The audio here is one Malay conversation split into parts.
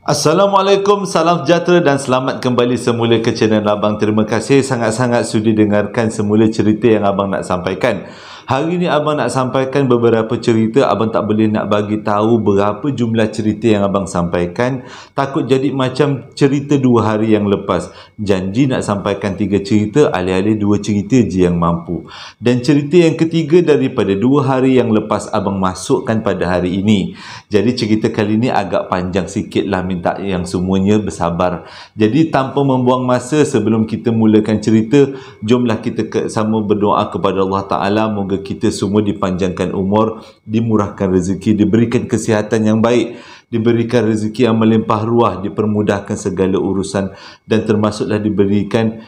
Assalamualaikum, salam sejahtera dan selamat kembali semula ke channel Abang. Terima kasih sangat-sangat sudi dengarkan semula cerita yang Abang nak sampaikan. Hari ini Abang nak sampaikan beberapa cerita. Abang tak boleh nak bagi tahu berapa jumlah cerita yang Abang sampaikan. Takut jadi macam cerita 2 hari yang lepas. Janji nak sampaikan 3 cerita, alih-alih 2 cerita je yang mampu. Dan cerita yang ketiga daripada 2 hari yang lepas Abang masukkan pada hari ini. Jadi cerita kali ini agak panjang sikit lah, minta yang semuanya bersabar. Jadi tanpa membuang masa, sebelum kita mulakan cerita, jomlah kita sama berdoa kepada Allah Ta'ala. Moga kita semua dipanjangkan umur, dimurahkan rezeki, diberikan kesihatan yang baik, diberikan rezeki yang melimpah ruah, dipermudahkan segala urusan, dan termasuklah diberikan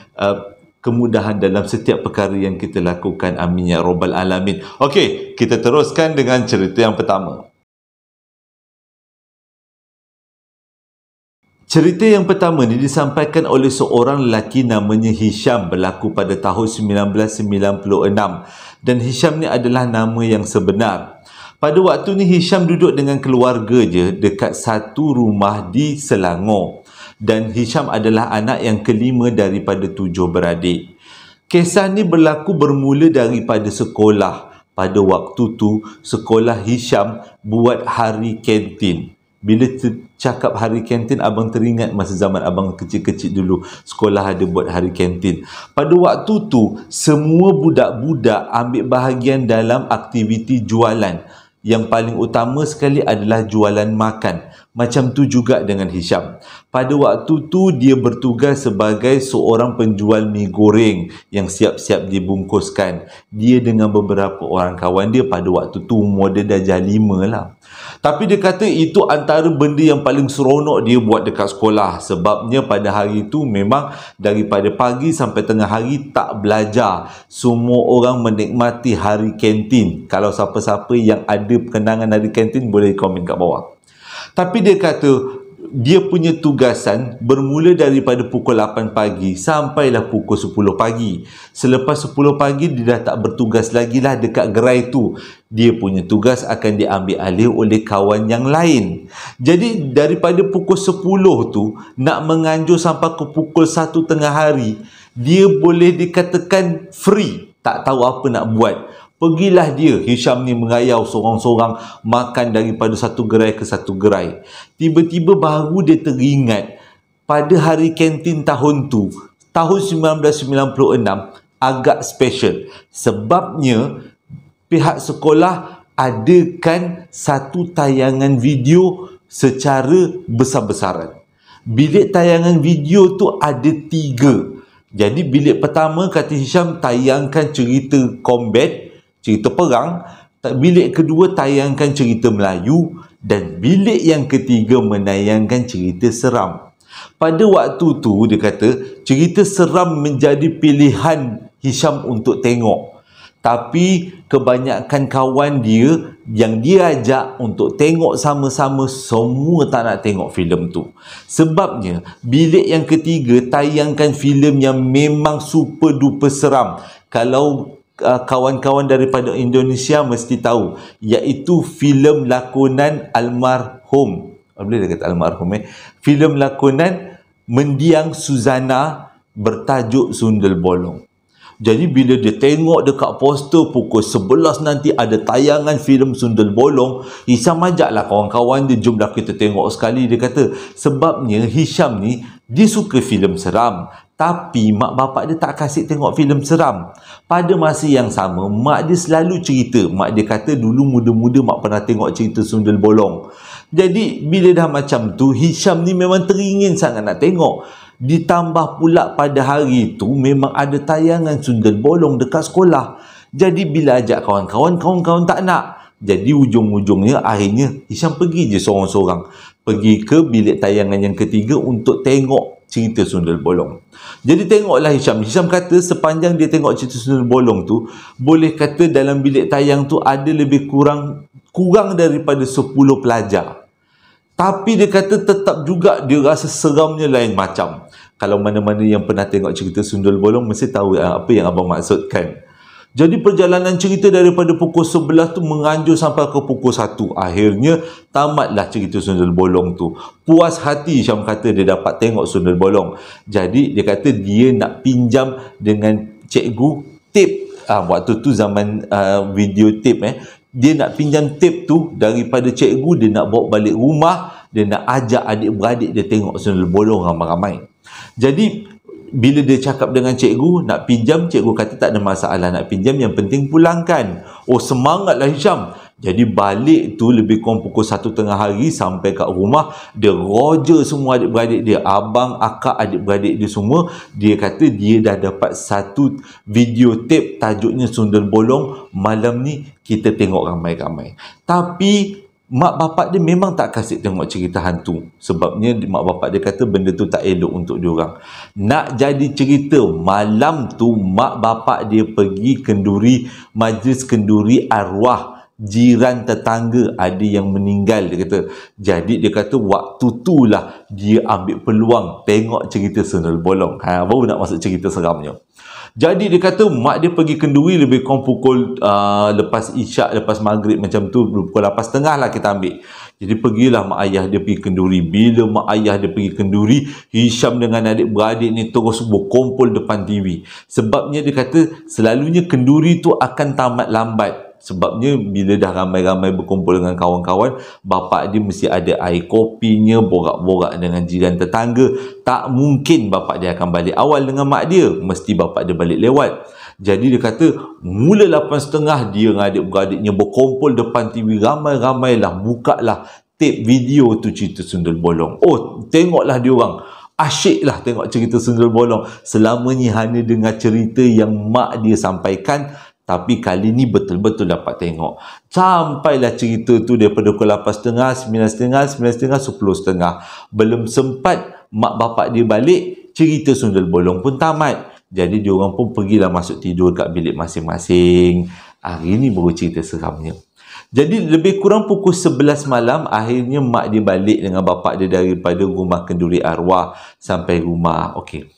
kemudahan dalam setiap perkara yang kita lakukan. Amin ya Rabbal Alamin. Okey, kita teruskan dengan cerita yang pertama. Cerita yang pertama ni disampaikan oleh seorang lelaki namanya Hisham, berlaku pada tahun 1996, dan Hisham ni adalah nama yang sebenar. Pada waktu ni Hisham duduk dengan keluarga je dekat satu rumah di Selangor, dan Hisham adalah anak yang kelima daripada 7 beradik. Kisah ni berlaku bermula daripada sekolah. Pada waktu tu sekolah Hisham buat hari kantin. Bila cakap hari kantin, Abang teringat masa zaman Abang kecil-kecil dulu, sekolah ada buat hari kantin. Pada waktu tu, semua budak-budak ambil bahagian dalam aktiviti jualan. Yang paling utama sekali adalah jualan makan. Macam tu juga dengan Hisham. Pada waktu tu, dia bertugas sebagai seorang penjual mi goreng yang siap-siap dibungkuskan. Dia dengan beberapa orang kawan dia, pada waktu tu umur dia dah 5 lah. Tapi dia kata itu antara benda yang paling seronok dia buat dekat sekolah. Sebabnya pada hari itu memang daripada pagi sampai tengah hari tak belajar. Semua orang menikmati hari kantin. Kalau siapa-siapa yang ada kenangan hari kantin boleh komen kat bawah. Tapi dia kata dia punya tugasan bermula daripada pukul 8 pagi sampailah pukul 10 pagi. Selepas 10 pagi dia dah tak bertugas lagi lah dekat gerai tu. Dia punya tugas akan diambil alih oleh kawan yang lain. Jadi daripada pukul 10 tu nak menganjur sampai ke pukul 1 tengah hari, dia boleh dikatakan free, tak tahu apa nak buat. Pergilah dia, Hisham ni mengayau sorang-sorang makan daripada satu gerai ke satu gerai. Tiba-tiba baru dia teringat pada hari kantin tahun tu, tahun 1996, agak special. Sebabnya pihak sekolah adakan satu tayangan video secara besar-besaran. Bilik tayangan video tu ada 3. Jadi bilik pertama kata Hisham tayangkan cerita combat, cerita perang. Bilik kedua tayangkan cerita Melayu, dan bilik yang ketiga menayangkan cerita seram. Pada waktu tu dia kata cerita seram menjadi pilihan Hisham untuk tengok. Tapi kebanyakan kawan dia yang dia ajak untuk tengok sama-sama, semua tak nak tengok filem tu. Sebabnya bilik yang ketiga tayangkan filem yang memang super duper seram. Kalau kawan-kawan daripada Indonesia mesti tahu, iaitu filem lakonan almarhum, boleh dah kata almarhum filem lakonan mendiang Suzana bertajuk Sundel Bolong. Jadi bila dia tengok dekat poster pukul 11 nanti ada tayangan filem Sundel Bolong, Hisham ajaklah kawan-kawan dia, jomlah kita tengok sekali. Dia kata sebabnya Hisham ni dia suka filem seram, tapi mak bapak dia tak kasih tengok filem seram. Pada masa yang sama, mak dia selalu cerita. Mak dia kata dulu muda-muda mak pernah tengok cerita Sundel Bolong. Jadi bila dah macam tu, Hisham ni memang teringin sangat nak tengok. Ditambah pula pada hari itu memang ada tayangan Sundel Bolong dekat sekolah. Jadi bila ajak kawan-kawan, kawan-kawan tak nak. Jadi ujung-ujungnya akhirnya Hisham pergi je seorang-seorang. Pergi ke bilik tayangan yang ketiga untuk tengok cerita Sundel Bolong. Jadi tengoklah Hisham. Hisham kata sepanjang dia tengok cerita Sundel Bolong tu, boleh kata dalam bilik tayang tu ada lebih kurang daripada 10 pelajar. Tapi dia kata tetap juga dia rasa seramnya lain macam. Kalau mana-mana yang pernah tengok cerita Sundel Bolong mesti tahu apa yang abang maksudkan. Jadi perjalanan cerita daripada pukul 11 tu menganjur sampai ke pukul 1. Akhirnya tamatlah cerita Sundel Bolong tu. Puas hati Syam kata dia dapat tengok Sundel Bolong. Jadi dia kata dia nak pinjam dengan cikgu tape. Waktu tu zaman video tape dia nak pinjam tape tu daripada cikgu, dia nak bawa balik rumah, dia nak ajak adik-beradik dia tengok Sundel Bolong ramai-ramai. Jadi bila dia cakap dengan cikgu nak pinjam, cikgu kata tak ada masalah nak pinjam, yang penting pulangkan. Oh, semangatlah Hisham. Jadi balik tu lebih kurang pukul 1 tengah hari, sampai kat rumah dia roger semua adik-beradik dia, abang, akak, adik-beradik dia semua. Dia kata dia dah dapat satu video tape tajuknya Sundel Bolong, malam ni kita tengok ramai-ramai. Tapi mak bapak dia memang tak kasih tengok cerita hantu. Sebabnya mak bapak dia kata benda tu tak elok untuk diorang. Nak jadi cerita, malam tu mak bapak dia pergi kenduri, majlis kenduri arwah jiran tetangga, ada yang meninggal, dia kata. Jadi dia kata waktu tu lah dia ambil peluang tengok cerita Sundel Bolong. Baru nak masuk cerita seramnya. Jadi dia kata mak dia pergi kenduri lebih kurang pukul lepas isyak, lepas maghrib macam tu, pukul 8.30 lah kita ambil. Jadi pergilah mak ayah dia pergi kenduri. Bila mak ayah dia pergi kenduri, Hisham dengan adik-beradik ni terus berkumpul depan TV. Sebabnya dia kata selalunya kenduri tu akan tamat lambat. Sebabnya bila dah ramai-ramai berkumpul dengan kawan-kawan, bapak dia mesti ada air kopinya, borak-borak dengan jiran tetangga. Tak mungkin bapak dia akan balik awal dengan mak dia, mesti bapak dia balik lewat. Jadi dia kata mula 8.30 dia dengan adik-beradiknya berkumpul depan TV, ramai-ramailah, bukalah tape video tu cerita Sundel Bolong. Oh, tengoklah diorang, asyiklah tengok cerita Sundel Bolong. Selama ni hanya dengar cerita yang mak dia sampaikan, tapi kali ni betul-betul dapat tengok. Sampailah cerita tu daripada pukul 8.30, 9.30, 9.30, 10.30. Belum sempat mak bapak dia balik, cerita Sundel Bolong pun tamat. Jadi diorang pun pergilah masuk tidur kat bilik masing-masing. Hari ni baru cerita seramnya. Jadi lebih kurang pukul 11 malam, akhirnya mak dia balik dengan bapak dia daripada rumah kenduri arwah sampai rumah. Okey.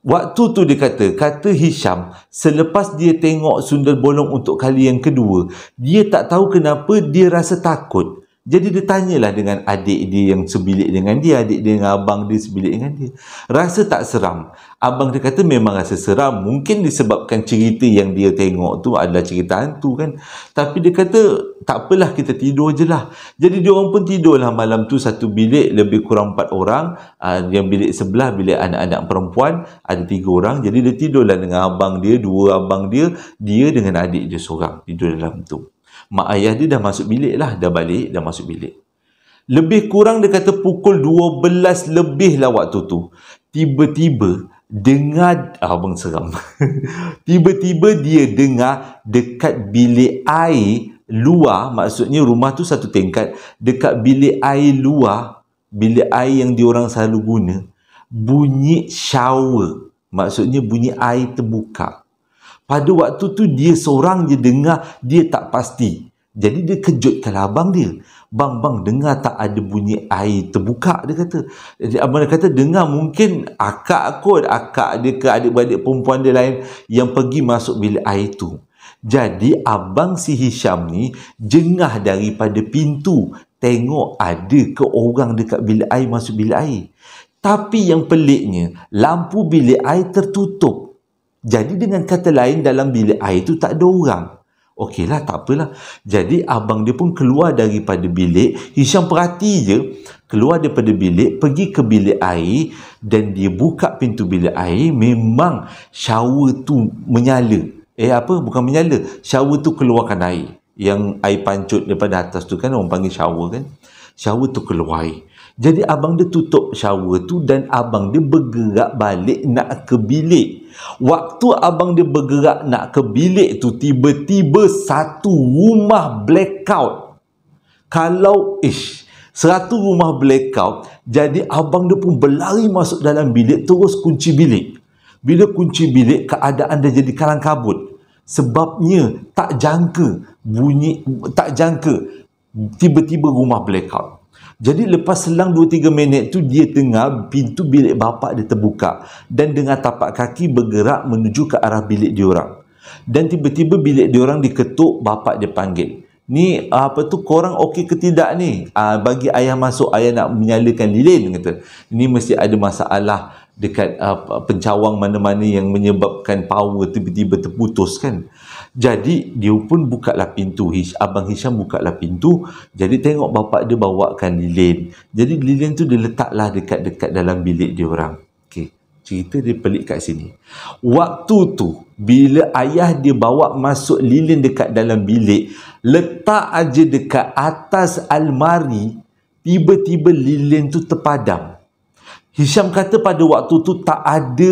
Waktu tu dia kata Hisham, selepas dia tengok Sundel Bolong untuk kali yang kedua, dia tak tahu kenapa dia rasa takut. Jadi dia tanyalah dengan adik dia yang sebilik dengan dia, adik dia dengan abang dia sebilik dengan dia. Rasa tak seram? Abang dia kata memang rasa seram. Mungkin disebabkan cerita yang dia tengok tu adalah cerita hantu kan. Tapi dia kata tak apalah, kita tidur je lah. Jadi diorang pun tidurlah malam tu satu bilik, lebih kurang 4 orang. Yang bilik sebelah bilik anak-anak perempuan, ada 3 orang. Jadi dia tidurlah dengan abang dia, 2 abang dia dengan adik dia seorang tidur dalam tu. Mak ayah dia dah masuk bilik lah, dah balik, dah masuk bilik. Lebih kurang dia kata pukul 12 lebih lah waktu tu. Tiba-tiba dengar, abang seram. Tiba-tiba dia dengar dekat bilik air luar, maksudnya rumah tu satu tingkat, dekat bilik air luar, bilik air yang diorang selalu guna, bunyi shower. Maksudnya bunyi air terbuka. Pada waktu tu dia seorang je dengar, dia tak pasti. Jadi dia kejutkan abang dia. Bang, dengar tak ada bunyi air terbuka, dia kata. Jadi abang dia kata dengar mungkin akak dia ke adik-beradik perempuan dia lain yang pergi masuk bilik air tu. Jadi abang si Hisham ni jengah daripada pintu, tengok ada ke orang dekat bilik air masuk bilik air. Tapi yang peliknya, lampu bilik air tertutup. Jadi dengan kata lain, dalam bilik air tu tak ada orang. Okeylah, tak apalah. Jadi abang dia pun keluar daripada bilik. Hisham perhati je, keluar daripada bilik, pergi ke bilik air, dan dia buka pintu bilik air. Memang shower tu menyala. Bukan menyala. Shower tu keluarkan air. Yang air pancut daripada atas tu kan, orang panggil shower kan. Shower tu keluar air. Jadi abang dia tutup shower tu dan abang dia bergerak balik nak ke bilik. Waktu abang dia bergerak nak ke bilik tu, tiba-tiba satu rumah blackout. Satu rumah blackout. Jadi abang dia pun berlari masuk dalam bilik, terus kunci bilik. Bila kunci bilik, keadaan dah jadi kalang kabut. Sebabnya tak jangka tiba-tiba rumah blackout. Jadi lepas selang 2-3 minit tu, dia dengar pintu bilik bapak dia terbuka dan dengan tapak kaki bergerak menuju ke arah bilik diorang. Dan tiba-tiba bilik dia orang diketuk, bapak dia panggil. Ni korang okey ke tidak ni? Bagi ayah masuk, ayah nak menyalakan lilin, kata. Ini mesti ada masalah dekat pencawang mana-mana yang menyebabkan power tiba-tiba terputus kan. Jadi dia pun bukalah pintu, Abang Hisham bukalah pintu. Jadi tengok bapak dia bawakan lilin. Jadi lilin tu dia letaklah dekat-dekat dalam bilik dia orang. Okey, cerita dia pelik kat sini. Waktu tu bila ayah dia bawa masuk lilin dekat dalam bilik, letak aja dekat atas almari, tiba-tiba lilin tu terpadam. Hisham kata pada waktu tu tak ada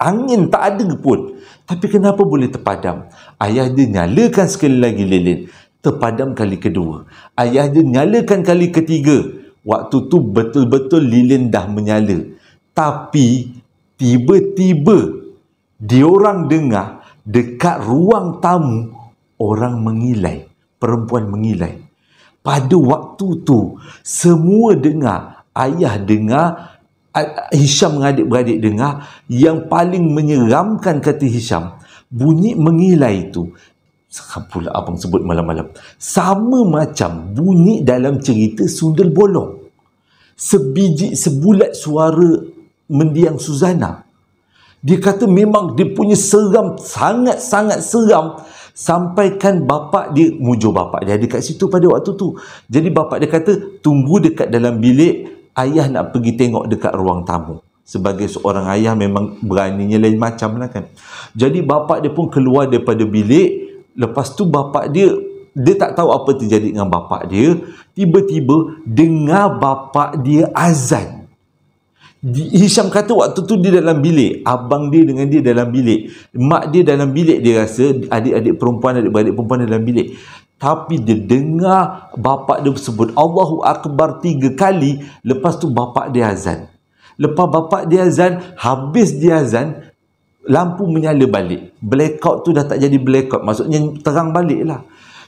angin, tak ada pun. Tapi kenapa boleh terpadam? Ayah dia nyalakan sekali lagi lilin, terpadam kali kedua. Ayah dia nyalakan kali ketiga. Waktu tu betul-betul lilin dah menyala. Tapi tiba-tiba diorang dengar dekat ruang tamu orang mengilai, perempuan mengilai. Pada waktu tu semua dengar, ayah dengar, Hisham dengan adik-beradik dengar. Yang paling menyeramkan, kata Hisham, bunyi mengilai itu, pula abang sebut malam-malam, sama macam bunyi dalam cerita Sundel Bolong. Sebiji sebulat suara mendiang Suzana. Dia kata memang dia punya seram, sangat-sangat seram. Sampaikan bapak dia, mujur bapak dia ada kat situ pada waktu tu. Jadi bapak dia kata, tunggu dekat dalam bilik, ayah nak pergi tengok dekat ruang tamu. Sebagai seorang ayah memang beraninya lain macam lah kan. Jadi bapak dia pun keluar daripada bilik. Lepas tu bapak dia tak tahu apa terjadi dengan bapak dia. Tiba-tiba dengar bapak dia azan. Hisham kata waktu tu dia dalam bilik, abang dia dengan dia dalam bilik, mak dia dalam bilik, dia rasa adik-adik perempuan, adik-beradik perempuan dalam bilik. Tapi dia dengar bapak dia sebut Allahu Akbar 3 kali. Lepas tu bapak dia azan. Lepas bapak dia azan, habis dia azan, lampu menyala balik. Blackout tu dah tak jadi blackout, maksudnya terang balik lah.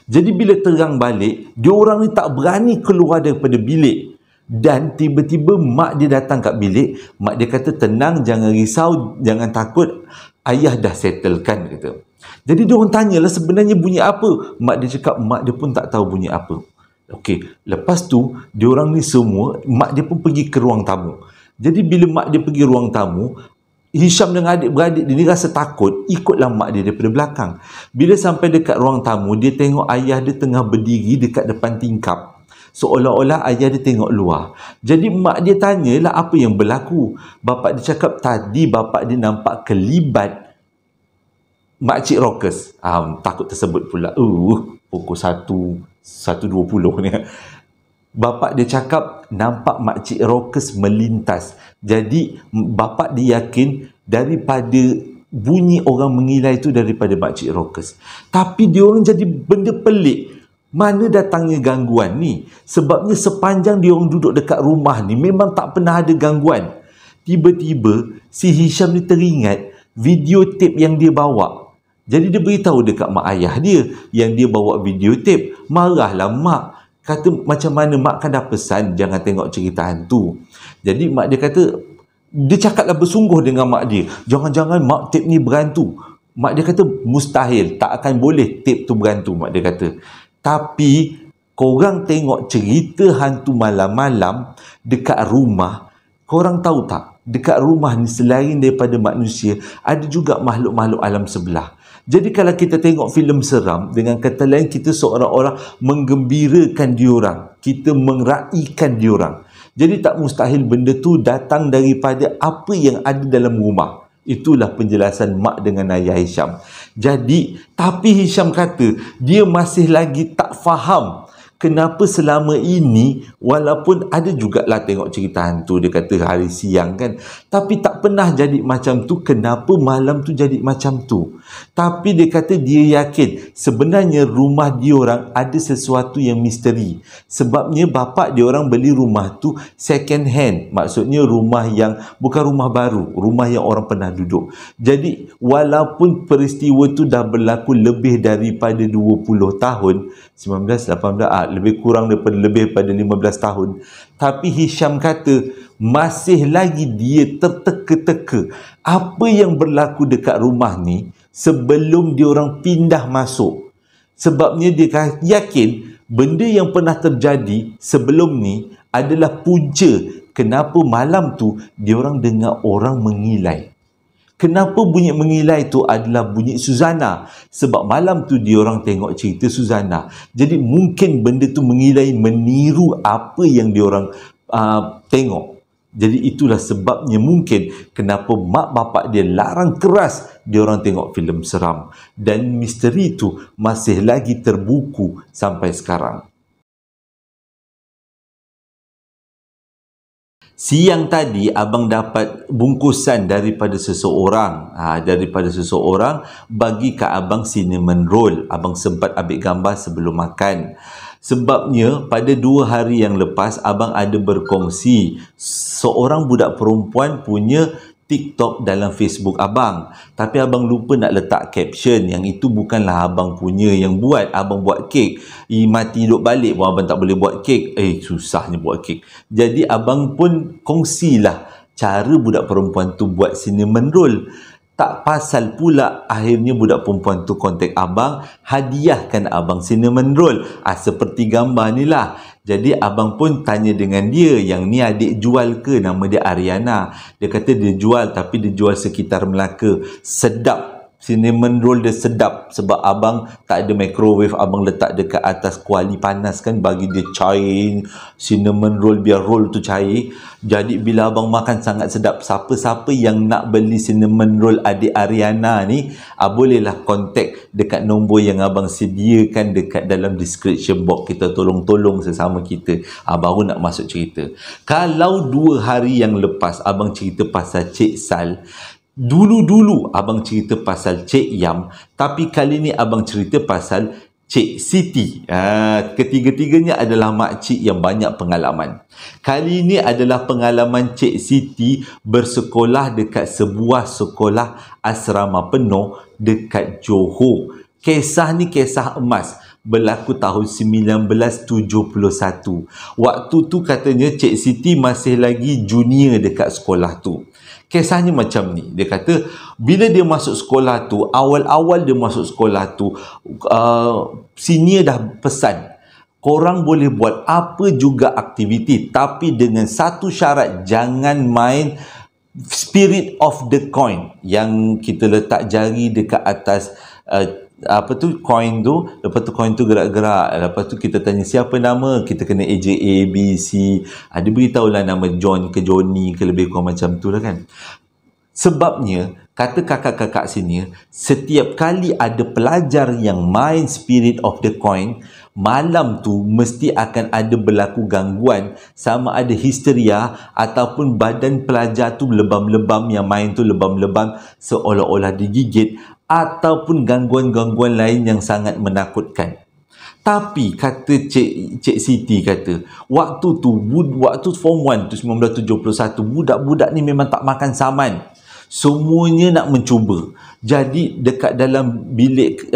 Jadi bila terang balik, diorang ni tak berani keluar daripada bilik. Dan tiba-tiba mak dia datang kat bilik. Mak dia kata, tenang, jangan risau, jangan takut, ayah dah settlekan, kata. Jadi dia orang tanyalah sebenarnya bunyi apa. Mak dia cakap mak dia pun tak tahu bunyi apa. Okey, lepas tu dia orang ni semua, mak dia pun pergi ke ruang tamu. Jadi bila mak dia pergi ruang tamu, Hisham dengan adik-beradik dia ni rasa takut, ikutlah mak dia daripada belakang. Bila sampai dekat ruang tamu, dia tengok ayah dia tengah berdiri dekat depan tingkap. Seolah-olah ayah dia tengok luar. Jadi mak dia tanyalah apa yang berlaku. Bapak dia cakap tadi bapak dia nampak kelibat Makcik Rockers. Takut tersebut pula. Pukul 1.20 ni. Bapak dia cakap nampak Makcik Rockers melintas. Jadi bapak dia yakin daripada bunyi orang mengilai itu daripada Makcik Rockers. Tapi dia orang jadi benda pelik. Mana datangnya gangguan ni? Sebabnya sepanjang dia orang duduk dekat rumah ni memang tak pernah ada gangguan. Tiba-tiba si Hisham ni teringat video tape yang dia bawa. Jadi dia beritahu dekat mak ayah dia yang dia bawa video tape. Marahlah mak. Kata macam mana mak kan dah pesan jangan tengok cerita hantu. Jadi mak dia kata, dia cakaplah bersungguh dengan mak dia, jangan-jangan mak tape ni berhantu. Mak dia kata mustahil, tak akan boleh tape tu berhantu, mak dia kata. Tapi korang tengok cerita hantu malam-malam dekat rumah, korang tahu tak, dekat rumah ni selain daripada manusia, ada juga makhluk-makhluk alam sebelah. Jadi kalau kita tengok filem seram, dengan kata lain kita seorang-orang menggembirakan diorang, kita meraihkan diorang. Jadi tak mustahil benda tu datang daripada apa yang ada dalam rumah. Itulah penjelasan mak dengan ayah Hisham. Jadi, tapi Hisham kata dia masih lagi tak faham kenapa selama ini, walaupun ada jugalah tengok cerita hantu, dia kata hari siang kan, tapi tak pernah jadi macam tu. Kenapa malam tu jadi macam tu? Tapi dia kata dia yakin sebenarnya rumah diorang ada sesuatu yang misteri. Sebabnya bapak diorang beli rumah tu second hand. Maksudnya rumah yang bukan rumah baru, rumah yang orang pernah duduk. Jadi walaupun peristiwa tu dah berlaku lebih daripada 20 tahun, 19, 18, lebih kurang daripada 15 tahun. Tapi Hisham kata masih lagi dia terteka-teka. Apa yang berlaku dekat rumah ni sebelum diorang pindah masuk. Sebabnya dia yakin benda yang pernah terjadi sebelum ni adalah punca kenapa malam tu diorang dengar orang mengilai. Kenapa bunyi mengilai tu adalah bunyi Suzana? Sebab malam tu diorang tengok cerita Suzana. Jadi mungkin benda tu mengilai meniru apa yang diorang tengok. Jadi itulah sebabnya mungkin kenapa mak bapak dia larang keras diorang tengok filem seram. Dan misteri tu masih lagi terbuku sampai sekarang. Siang tadi abang dapat bungkusan daripada seseorang. Bagi kat abang cinnamon roll. Abang sempat ambil gambar sebelum makan. Sebabnya pada 2 hari yang lepas abang ada berkongsi seorang budak perempuan punya TikTok dalam Facebook abang. Tapi abang lupa nak letak caption. Yang itu bukanlah abang punya yang buat. Abang buat kek. Mati duduk balik pun abang tak boleh buat kek. Susahnya buat kek. Jadi abang pun kongsilah cara budak perempuan tu buat cinnamon roll. Tak pasal pula akhirnya budak perempuan tu kontak abang, hadiahkan abang cinnamon roll. Seperti gambar ni lah. Jadi abang pun tanya dengan dia, yang ni adik jual ke? Nama dia Ariana. Dia kata dia jual, tapi dia jual sekitar Melaka. Sedap. Cinnamon roll dia sedap. Sebab abang tak ada microwave, abang letak dekat atas kuali panas kan, bagi dia cair cinnamon roll, biar roll tu cair. Jadi bila abang makan sangat sedap. Siapa-siapa yang nak beli cinnamon roll adik Ariana ni, bolehlah kontak dekat nombor yang abang sediakan dekat dalam description box. Kita tolong-tolong sesama kita. Baru nak masuk cerita. Kalau 2 hari yang lepas abang cerita pasal Cik Sal, dulu-dulu abang cerita pasal Cik Yam, tapi kali ni abang cerita pasal Cik Siti. Ketiga-tiganya adalah makcik yang banyak pengalaman. Kali ini adalah pengalaman Cik Siti bersekolah dekat sebuah sekolah asrama penuh dekat Johor. Kisah ni kisah emas. Berlaku tahun 1971. Waktu tu katanya Cik Siti masih lagi junior dekat sekolah tu. Kisahnya macam ni. Dia kata bila dia masuk sekolah tu, awal-awal dia masuk sekolah tu, senior dah pesan, korang boleh buat apa juga aktiviti, tapi dengan satu syarat, jangan main spirit of the coin, yang kita letak jari dekat atas coin tu. Lepas tu coin tu gerak-gerak. Lepas tu kita tanya siapa nama, kita kena eja A, B, C. Dia beritahulah nama John ke Johnny ke, lebih kurang macam tu lah kan. Sebabnya kata kakak-kakak sini, setiap kali ada pelajar yang main spirit of the coin, malam tu mesti akan ada berlaku gangguan, sama ada histeria ataupun badan pelajar tu lebam-lebam, yang main tu lebam-lebam seolah-olah digigit, ataupun gangguan-gangguan lain yang sangat menakutkan. Tapi kata Cik Siti kata, waktu form 1 tu 1971, budak-budak ni memang tak makan saman. Semuanya nak mencuba. Jadi dekat dalam bilik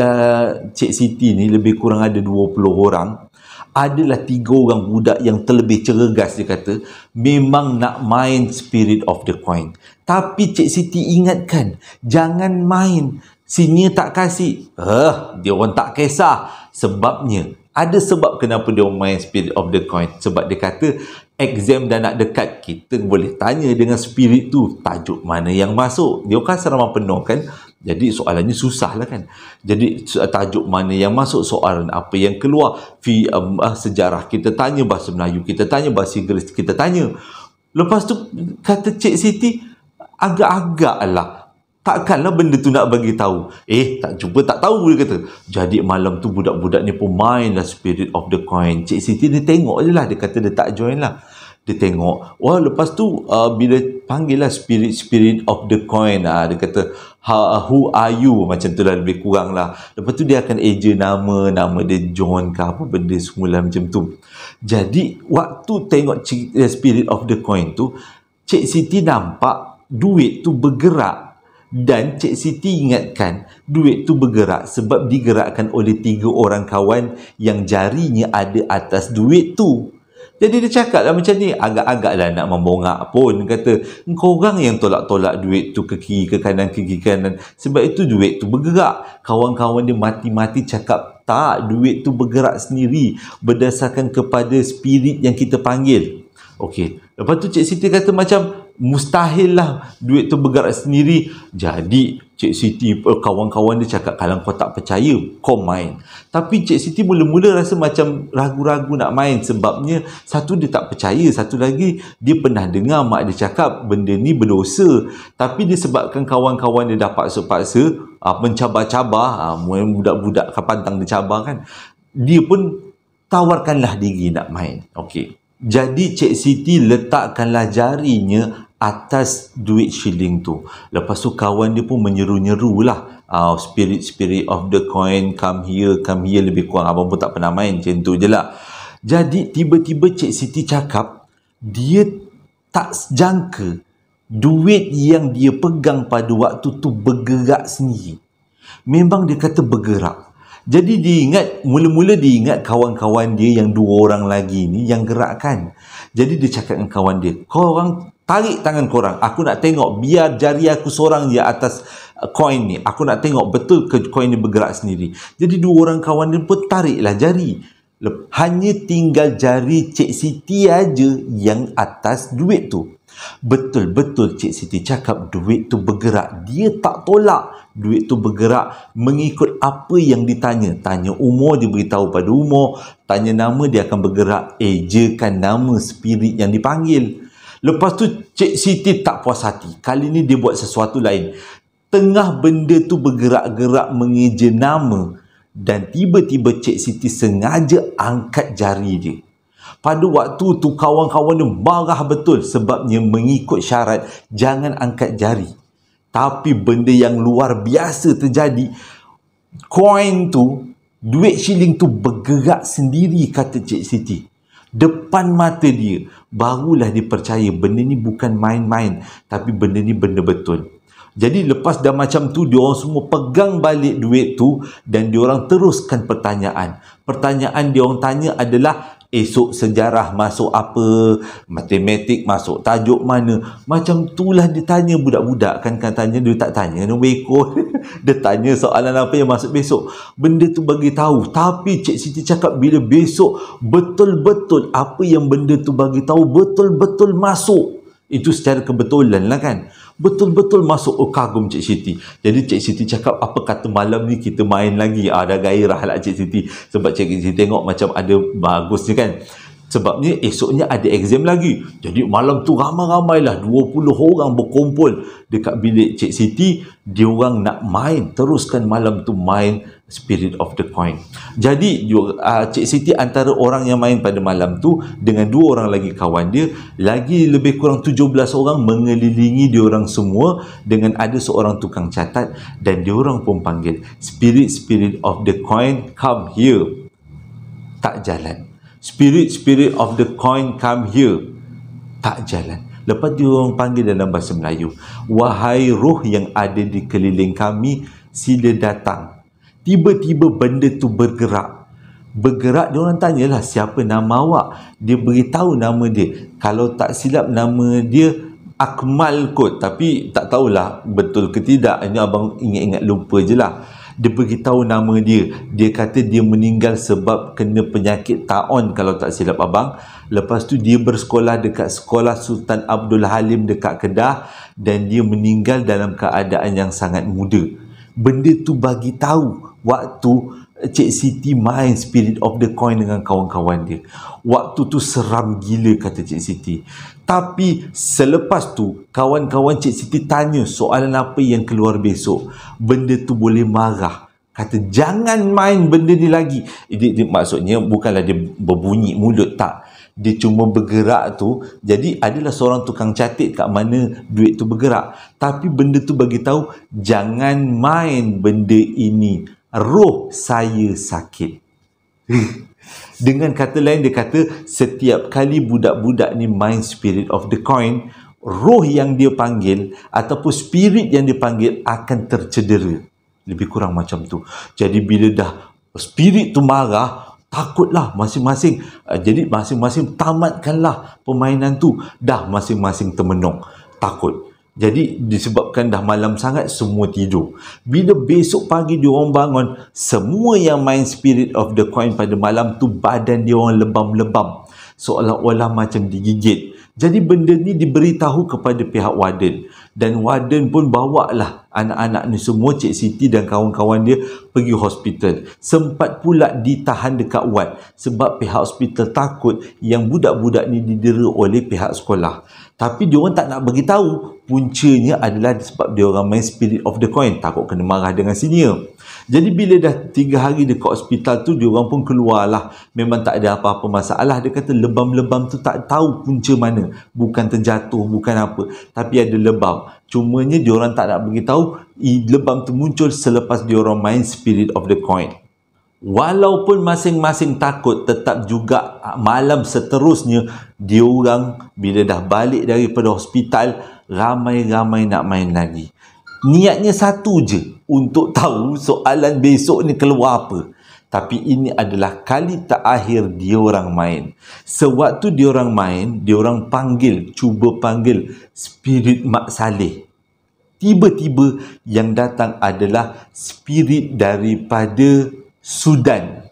Cik Siti ni lebih kurang ada 20 orang. Adalah 3 orang budak yang terlebih cergas, dia kata, memang nak main spirit of the coin. Tapi Cik Siti ingatkan, jangan main. Senior tak kasih. Dia orang tak kisah. Sebabnya, ada sebab kenapa dia main spirit of the coin. Sebab dia kata, exam dah nak dekat, kita boleh tanya dengan spirit tu, tajuk mana yang masuk. Dia kan asrama penuh kan. Jadi soalannya susah lah kan. Jadi tajuk mana yang masuk, soalan apa yang keluar, sejarah kita tanya, bahasa Melayu kita tanya, bahasa Inggeris kita tanya. Lepas tu kata Cik Siti, agak-agak lah, takkanlah benda tu nak bagi tahu. Tak jumpa tak tahu, dia kata. Jadi malam tu budak-budak ni pun main lah spirit of the coin. Cik Siti dia tengok je lah. Dia kata dia tak join lah. Dia tengok. Lepas tu bila panggil lah spirit of the coin, dia kata, who are you? Macam tu lah, lebih kurang lah. Lepas tu dia akan eja nama dia John ke apa benda semula macam tu. Jadi waktu tengok spirit of the coin tu, Cik Siti nampak duit tu bergerak. Dan Cik Siti ingatkan duit tu bergerak sebab digerakkan oleh 3 orang kawan yang jarinya ada atas duit tu. Jadi dia cakap lah macam ni, agak-agak dah nak membongak pun. Kata, kau orang yang tolak-tolak duit tu ke kiri ke kanan, ke kiri ke kanan. Sebab itu duit tu bergerak. Kawan-kawan dia mati-mati cakap, tak, duit tu bergerak sendiri berdasarkan kepada spirit yang kita panggil. Okey. Lepas tu Cik Siti kata macam, mustahil lah duit tu bergerak sendiri. Jadi Cik Siti, kawan-kawan dia cakap, kalau kau tak percaya, kau main. Tapi Cik Siti mula-mula rasa macam ragu-ragu nak main. Sebabnya, satu dia tak percaya, satu lagi dia pernah dengar mak dia cakap benda ni berdosa. Tapi disebabkan kawan-kawan dia dah paksa-paksa, mencabar-cabar, budak-budak pantang dia cabar kan, dia pun tawarkanlah diri nak main. Okey. Jadi Cik Siti letakkanlah jarinya atas duit shilling tu. Lepas tu kawan dia pun menyeru-nyeru lah. Spirit of the coin, come here. Lebih kurang abang pun tak pernah main. Macam tu je lah. Jadi tiba-tiba Cik Siti cakap, dia tak jangka duit yang dia pegang pada waktu tu bergerak sendiri. Memang dia kata bergerak. Jadi dia ingat, mula-mula dia ingat kawan-kawan dia yang 2 orang lagi ni yang gerakkan. Jadi dia cakap dengan kawan dia, korang tarik tangan korang, aku nak tengok, biar jari aku seorang je atas koin ni, aku nak tengok betul ke koin ni bergerak sendiri. Jadi 2 orang kawan dia pun tariklah jari. Hanya tinggal jari Cik Siti aja yang atas duit tu. Betul-betul Cik Siti cakap duit tu bergerak. Dia tak tolak. Duit tu bergerak mengikut apa yang ditanya. Tanya umur, dia beritahu pada umur. Tanya nama, dia akan bergerak. Ejakan nama spirit yang dipanggil. Lepas tu Cik Siti tak puas hati. Kali ni dia buat sesuatu lain. Tengah benda tu bergerak-gerak mengeja nama, dan tiba-tiba Cik Siti sengaja angkat jari dia. Pada waktu tu kawan-kawan dia marah betul sebabnya mengikut syarat jangan angkat jari. Tapi benda yang luar biasa terjadi. Koin tu, duit shilling tu bergerak sendiri, kata Cik Siti. Depan mata dia. Barulah dia percaya benda ni bukan main-main, tapi benda ni benda betul. Jadi lepas dah macam tu, diorang semua pegang balik duit tu dan diorang teruskan pertanyaan. Pertanyaan diorang tanya adalah, esok sejarah masuk apa, matematik masuk tajuk mana. Macam itulah dia tanya budak-budak. Kan katanya dia tak tanya nombor ekor. Dia tanya soalan apa yang masuk besok. Benda tu bagi tahu. Tapi Cik Siti cakap bila besok betul-betul apa yang benda tu bagi tahu betul-betul masuk. Itu secara kebetulan lah kan. Betul-betul masuk. Oh, kagum Cik Siti. Jadi Cik Siti cakap, apa kata malam ni kita main lagi. Ada gairah lah Cik Siti. Sebab Cik Siti tengok macam ada bagusnya kan. Sebabnya esoknya ada exam lagi. Jadi malam tu ramai-ramai lah, 20 orang berkumpul dekat bilik Cik Siti. Dia orang nak main. Teruskan malam tu main Spirit of the Coin. Jadi Cik Siti antara orang yang main pada malam tu dengan 2 orang lagi kawan dia. Lagi lebih kurang 17 orang mengelilingi dia orang semua, dengan ada seorang tukang catat. Dan dia orang pun panggil, Spirit of the Coin, come here. Tak jalan. Spirit of the Coin, come here. Tak jalan. Lepas dia orang panggil dalam bahasa Melayu, wahai roh yang ada di keliling kami, sila datang. Tiba-tiba benda tu bergerak. Bergerak, dia orang tanyalah, siapa nama awak? Dia beritahu nama dia. Kalau tak silap nama dia Akmal kot. Tapi tak tahulah betul ke tidak. Ini abang ingat-ingat lupa je lah. Dia beritahu nama dia. Dia kata dia meninggal sebab kena penyakit taun kalau tak silap abang. Lepas tu dia bersekolah dekat sekolah Sultan Abdul Halim dekat Kedah. Dan dia meninggal dalam keadaan yang sangat muda. Benda tu bagi tahu waktu Cik Siti main Spirit of the Coin dengan kawan-kawan dia. Waktu tu seram gila, kata Cik Siti. Tapi selepas tu kawan-kawan Cik Siti tanya soalan apa yang keluar besok. Benda tu boleh marah. Kata jangan main benda ni lagi. Maksudnya bukanlah dia berbunyi mulut, tak. Dia cuma bergerak tu. Jadi adalah seorang tukang catat kat mana duit tu bergerak. Tapi benda tu bagi tahu jangan main benda ini. Roh saya sakit. Dengan kata lain, dia kata setiap kali budak-budak ni main Spirit of the Coin, roh yang dia panggil ataupun spirit yang dia panggil akan tercedera. Lebih kurang macam tu. Jadi bila dah spirit tu marah, Takutlah masing-masing. Jadi masing-masing tamatkanlah permainan tu. Dah masing-masing termenung. Takut. Jadi disebabkan dah malam sangat, semua tidur. Bila besok pagi diorang bangun, semua yang main Spirit of the Coin pada malam tu badan diorang lebam-lebam, seolah-olah macam digigit. Jadi benda ni diberitahu kepada pihak warden, dan warden pun bawalah anak-anak ni semua, Cik Siti dan kawan-kawan dia pergi hospital. Sempat pula ditahan dekat ward sebab pihak hospital takut yang budak-budak ni didera oleh pihak sekolah. Tapi diorang tak nak bagi tahu. Puncanya adalah sebab diorang main Spirit of the Coin, takut kena marah dengan senior. Jadi bila dah 3 hari dekat hospital tu, diorang pun keluarlah. Memang tak ada apa-apa masalah. Dia kata lebam-lebam tu tak tahu punca mana. Bukan terjatuh, bukan apa. Tapi ada lebam. Cumanya diorang tak nak beritahu lebam tu muncul selepas diorang main Spirit of the Coin. Walaupun masing-masing takut, tetap juga malam seterusnya diorang bila dah balik daripada hospital, ramai-ramai nak main lagi. Niatnya satu je, untuk tahu soalan besok ni keluar apa. Tapi ini adalah kali terakhir diorang main. Sewaktu diorang main, diorang cuba panggil Spirit Mak Saleh. Tiba-tiba yang datang adalah spirit daripada Sudan.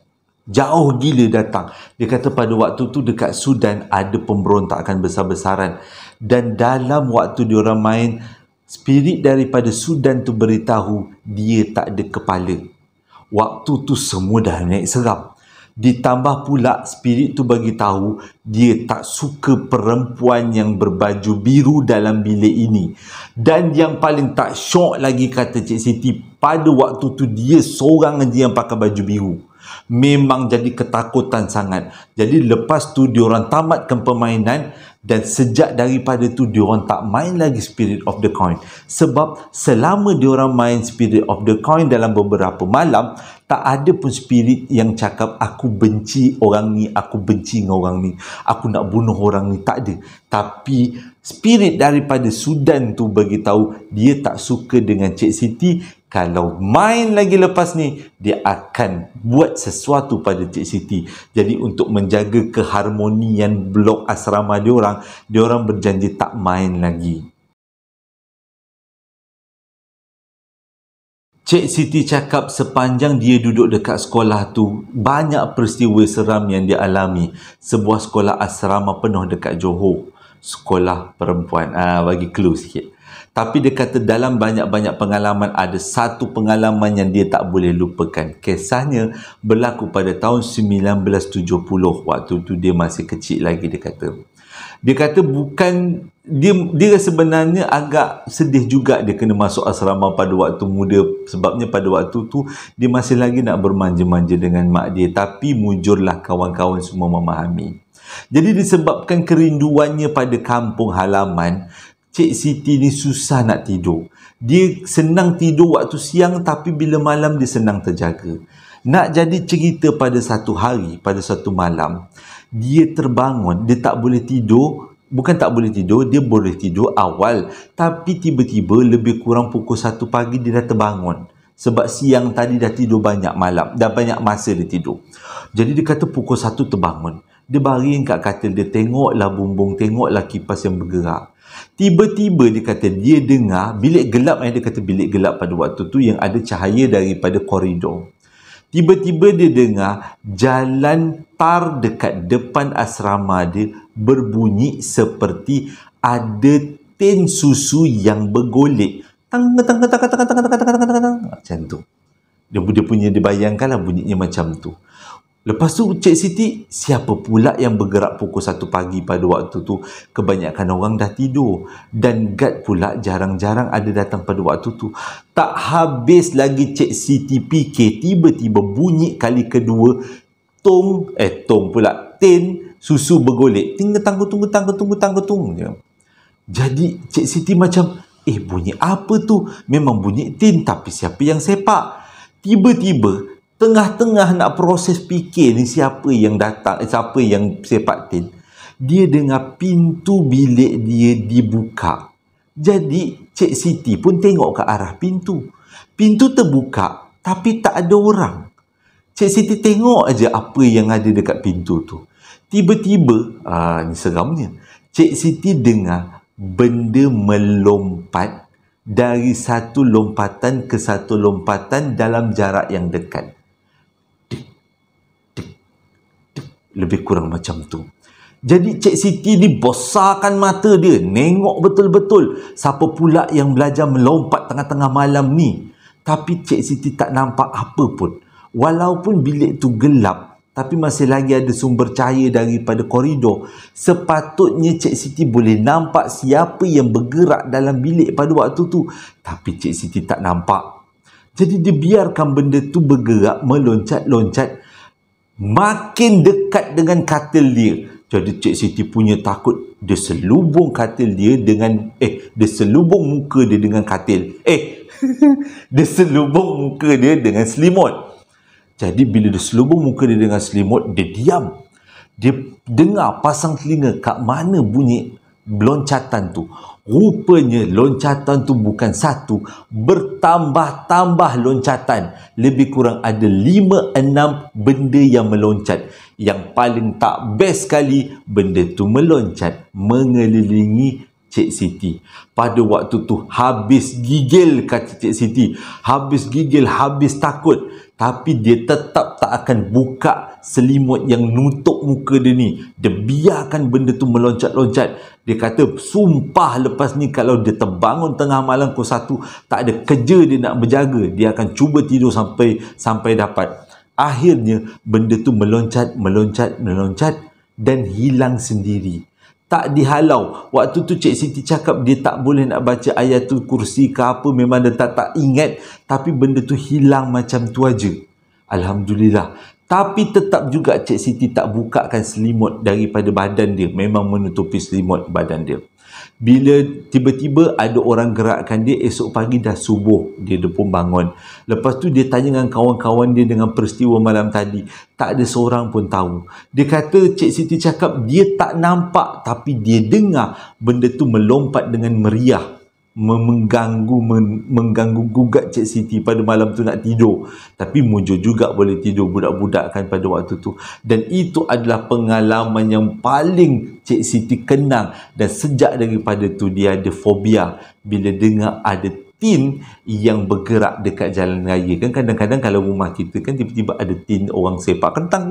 Jauh gila datang. Dia kata pada waktu tu dekat Sudan ada pemberontakan besar-besaran. Dan dalam waktu diorang main, spirit daripada Sudan tu beritahu dia tak ada kepala. Waktu tu semua dah naik seram. Ditambah pula spirit tu bagi tahu dia tak suka perempuan yang berbaju biru dalam bilik ini. Dan yang paling tak syok lagi, kata Cik Siti, pada waktu tu dia seorang aja yang pakai baju biru. Memang jadi ketakutan sangat. Jadi lepas tu diorang tamatkan permainan, dan sejak daripada tu diorang tak main lagi Spirit of the Coin. Sebab selama diorang main Spirit of the Coin dalam beberapa malam, tak ada pun spirit yang cakap aku benci orang ni, aku benci dengan orang ni, aku nak bunuh orang ni. Tak ada. Tapi spirit daripada Sudan tu beritahu dia tak suka dengan Cik Siti. Kalau main lagi lepas ni, dia akan buat sesuatu pada Cik Siti. Jadi untuk menjaga keharmonian blok asrama diorang berjanji tak main lagi. Cik Siti cakap sepanjang dia duduk dekat sekolah tu, banyak peristiwa seram yang dia alami. Sebuah sekolah asrama penuh dekat Johor. Sekolah perempuan. Bagi clue sikit. Tapi dia kata dalam banyak-banyak pengalaman, ada satu pengalaman yang dia tak boleh lupakan. Kisahnya berlaku pada tahun 1970. Waktu tu dia masih kecil lagi, dia kata. Dia kata bukan, dia sebenarnya agak sedih juga dia kena masuk asrama pada waktu muda. Sebabnya pada waktu tu dia masih lagi nak bermanja-manja dengan mak dia. Tapi mujurlah kawan-kawan semua memahami. Jadi disebabkan kerinduannya pada kampung halaman, Cik Siti ni susah nak tidur. Dia senang tidur waktu siang, tapi bila malam dia senang terjaga. Nak jadi cerita, pada satu hari, pada satu malam, dia terbangun, dia tak boleh tidur. Bukan tak boleh tidur, dia boleh tidur awal. Tapi tiba-tiba lebih kurang pukul 1 pagi dia dah terbangun. Sebab siang tadi dah tidur banyak malam, dah banyak masa dia tidur. Jadi dia kata pukul 1 terbangun. Dia baring kat katil, dia tengoklah bumbung, tengoklah kipas yang bergerak. Tiba-tiba dia kata dia dengar bilik gelap. Dia kata bilik gelap pada waktu tu yang ada cahaya daripada koridor. Tiba-tiba dia dengar jalan tar dekat depan asrama dia berbunyi seperti ada tin susu yang bergolek. Macam tu. Dia punya, dibayangkanlah bunyinya macam tu. Lepas tu Cik Siti, siapa pula yang bergerak pukul 1 pagi pada waktu tu? Kebanyakan orang dah tidur. Dan guard pula jarang-jarang ada datang pada waktu tu. Tak habis lagi Cik Siti fikir, tiba-tiba bunyi kali kedua, tin susu bergolek. Tunggu. Jadi Cik Siti macam, bunyi apa tu? Memang bunyi tin, tapi siapa yang sepak? Tiba-tiba tengah-tengah nak proses fikir ni siapa yang datang, siapa yang sepak tin, dia dengar pintu bilik dia dibuka. Jadi Cik Siti pun tengok ke arah pintu. Pintu terbuka tapi tak ada orang. Cik Siti tengok aja apa yang ada dekat pintu tu. Tiba-tiba, ni seramnya, Cik Siti dengar benda melompat dari satu lompatan ke satu lompatan dalam jarak yang dekat. Dik, dik, dik. Lebih kurang macam tu. Jadi Cik Siti ni besarkan mata dia, nengok betul-betul siapa pula yang belajar melompat tengah-tengah malam ni. Tapi Cik Siti tak nampak apa pun. Walaupun bilik tu gelap, tapi masih lagi ada sumber cahaya daripada koridor. Sepatutnya Cik Siti boleh nampak siapa yang bergerak dalam bilik pada waktu tu. Tapi Cik Siti tak nampak. Jadi dia biarkan benda tu bergerak, meloncat-loncat, makin dekat dengan katil dia. Jadi Cik Siti punya takut. Dia selubung katil dia dengan dia selubung muka dia dengan katil. Dia selubung muka dia dengan selimut. Jadi bila dia selubung muka dia dengan selimut, dia diam. Dia dengar pasang telinga kat mana bunyi loncatan tu. Rupanya loncatan tu bukan satu, bertambah-tambah loncatan. Lebih kurang ada 5-6 benda yang meloncat. Yang paling tak best sekali, benda tu meloncat mengelilingi Cik Siti. Pada waktu tu habis gigil kata Cik Siti. Habis gigil, habis takut. Tapi dia tetap tak akan buka selimut yang nutup muka dia ni. Dia biarkan benda tu meloncat-loncat. Dia kata, sumpah lepas ni kalau dia terbangun tengah malam pukul 1, tak ada kerja dia nak berjaga. Dia akan cuba tidur sampai dapat. Akhirnya, benda tu meloncat dan hilang sendiri. Tak dihalau. Waktu tu Cik Siti cakap dia tak boleh nak baca ayatul kursi ke apa. Memang dia tak ingat. Tapi benda tu hilang macam tu aja. Alhamdulillah. Tapi tetap juga Cik Siti tak bukakan selimut daripada badan dia. Memang menutupi selimut badan dia. Bila tiba-tiba ada orang gerakkan dia, esok pagi dah subuh, dia pun bangun. Lepas tu dia tanya dengan kawan-kawan dia dengan peristiwa malam tadi. Tak ada seorang pun tahu. Dia kata Cik Siti cakap dia tak nampak, tapi dia dengar benda tu melompat dengan meriah. Mengganggu gugat Cik Siti pada malam tu nak tidur. Tapi mujur juga boleh tidur budak-budak kan pada waktu tu. Dan itu adalah pengalaman yang paling Cik Siti kenang. Dan sejak daripada tu dia ada fobia bila dengar ada tin yang bergerak dekat jalan raya. Kan kadang-kadang kalau rumah kita kan tiba-tiba ada tin orang sepak kentang.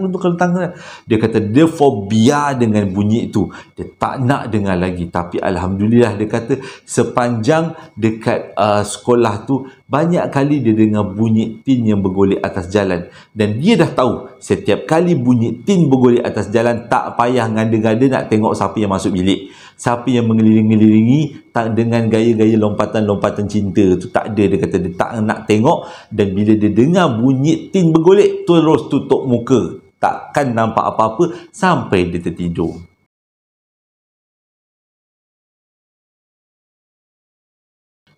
Dia kata dia fobia dengan bunyi itu. Dia tak nak dengar lagi. Tapi Alhamdulillah dia kata sepanjang dekat sekolah tu banyak kali dia dengar bunyi tin yang bergolek atas jalan. Dan dia dah tahu setiap kali bunyi tin bergolek atas jalan tak payah ngada-ngada nak tengok siapa yang masuk bilik. Siapa yang mengeliling-ngelilingi tak dengan gaya-gaya lompatan-lompatan cinta tu tak ada. Dia kata dia tak nak tengok. Dan bila dia dengar bunyi tin bergolek, terus tutup muka. Takkan nampak apa-apa sampai dia tertidur.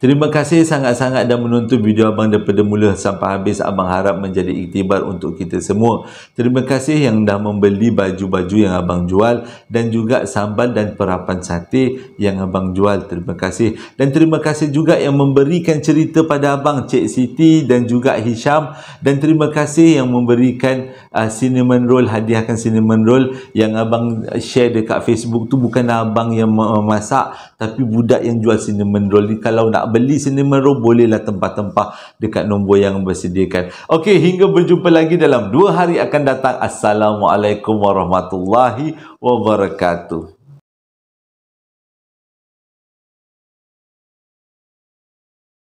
Terima kasih sangat-sangat dah menonton video abang daripada mula sampai habis. Abang harap menjadi iktibar untuk kita semua. Terima kasih yang dah membeli baju-baju yang abang jual dan juga sambal dan perapan sate yang abang jual. Terima kasih. Dan terima kasih juga yang memberikan cerita pada abang, Cik Siti dan juga Hisham. Dan terima kasih yang memberikan cinnamon roll, hadiahkan cinnamon roll yang abang share dekat Facebook tu. Bukan abang yang memasak, tapi budak yang jual cinnamon roll ni. Kalau nak beli cinnamon roll, bolehlah tempah-tempah dekat nombor yang bersediakan. Okey, hingga berjumpa lagi dalam 2 hari akan datang. Assalamualaikum warahmatullahi wabarakatuh.